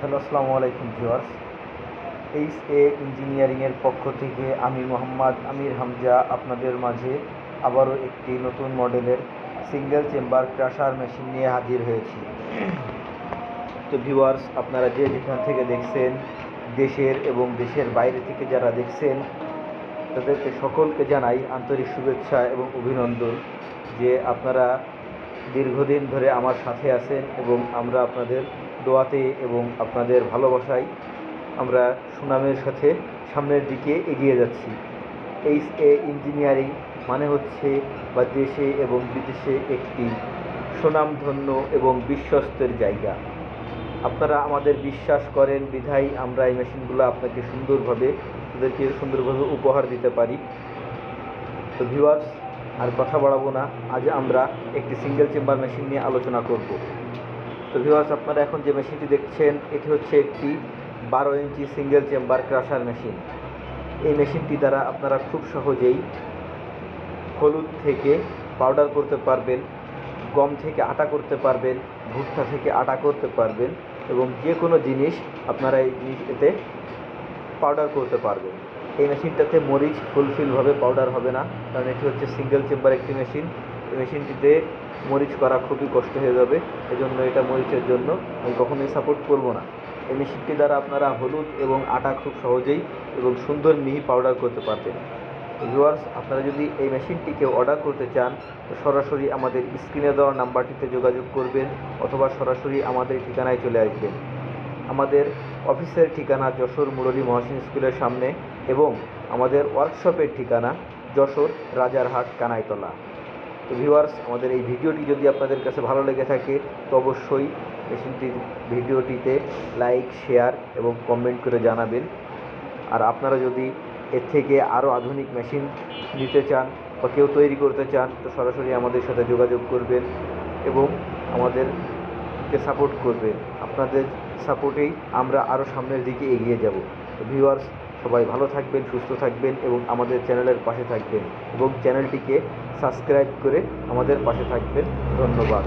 Hello, আসসালামু আলাইকুম viewers. H A ইঞ্জিনিয়ারিংয়ের পক্ষ থেকে আমি মোহাম্মদ আমির হামজা আপনাদের মাঝে আবারও একটি নতুন মডেলের সিঙ্গেল চেম্বার ক্রাশার মেশিন নিয়ে হাজির হয়েছি। তো ভিউয়ার্স, আপনারা যে যেখান থেকে দেখছেন, দেশের এবং দেশের বাইরে থেকে যারা দেখছেন, তাদেরকে সকলকে জানাই আন্তরিক শুভেচ্ছা এবং অভিনন্দন যে আপনারা দীর্ঘদিন ধরে আমার সাথে আছেন এবং আমরা আপনাদের দোয়াতে এবং আপনাদের ভালোবাসায় আমরা সুনামের সাথে সামনের দিকে এগিয়ে যাচ্ছি। এইচ এ ইঞ্জিনিয়ারিং মানে হচ্ছে বা দেশে এবং বিদেশে একটি সুনামধন্য এবং বিশ্বস্তের জায়গা। আপনারা আমাদের বিশ্বাস করেন বিধায় আমরা এই মেশিনগুলো আপনাকে সুন্দরভাবে উপহার দিতে পারি। তো ভিউয়ার্স, আর কথা বাড়াবো না, আজ আমরা একটি সিঙ্গেল চেম্বার মেশিন নিয়ে আলোচনা করব। তো ভিউয়ার্স, আপনারা এখন যে মেশিনটি দেখছেন এটি হচ্ছে একটি 12 ইঞ্চি সিঙ্গেল চেম্বার ক্রাশার মেশিন। এই মেশিনটি দ্বারা আপনারা খুব সহজেই হলুদ থেকে পাউডার করতে পারবেন, গম থেকে আটা করতে পারবেন, ভুট্টা থেকে আটা করতে পারবেন এবং যে কোনো জিনিস আপনারা এতে পাউডার করতে পারবেন। এই মেশিনটাতে মরিচ ফুলফিলভাবে পাউডার হবে না, কারণ এটি হচ্ছে সিঙ্গেল চেম্বার একটি মেশিন। এই মেশিনটিতে মরিচ করা খুবই কষ্ট হয়ে যাবে, এজন্য এটা মরিচের জন্য আমি কখনোই সাপোর্ট করব না। এই মেশিনটি দ্বারা আপনারা হলুদ এবং আটা খুব সহজেই এবং সুন্দর মিহি পাউডার করতে পারবেন। ভিউয়ার্স, আপনারা যদি এই মেশিনটিকে অর্ডার করতে চান তো সরাসরি আমাদের স্ক্রিনে দেওয়া নাম্বারটিতে যোগাযোগ করবেন অথবা সরাসরি আমাদের ঠিকানায় চলে আসবেন। আমাদের অফিসের ঠিকানা যশোর মুরলী মহসিন স্কুলের সামনে এবং আমাদের ওয়ার্কশপের ঠিকানা যশোর রাজারহাট কানাইতলা। তো ভিউয়ার্স, আমাদের এই ভিডিওটি যদি আপনাদের কাছে ভালো লেগে থাকে তো অবশ্যই ভিডিওটিতে লাইক, শেয়ার এবং কমেন্ট করে জানাবেন। আর আপনারা যদি এর থেকে আরও আধুনিক মেশিন নিতে চান বা কেউ তৈরি করতে চান তো সরাসরি আমাদের সাথে যোগাযোগ করবেন এবং আমাদেরকে সাপোর্ট করবেন। আপনাদের সাপোর্টেই আমরা আরও সামনের দিকে এগিয়ে যাব। তো ভিউয়ার্স, সবাই ভালো থাকবেন, সুস্থ থাকবেন এবং আমাদের চ্যানেলের পাশে থাকবেন এবং চ্যানেলটিকে সাবস্ক্রাইব করে আমাদের পাশে থাকবেন। ধন্যবাদ।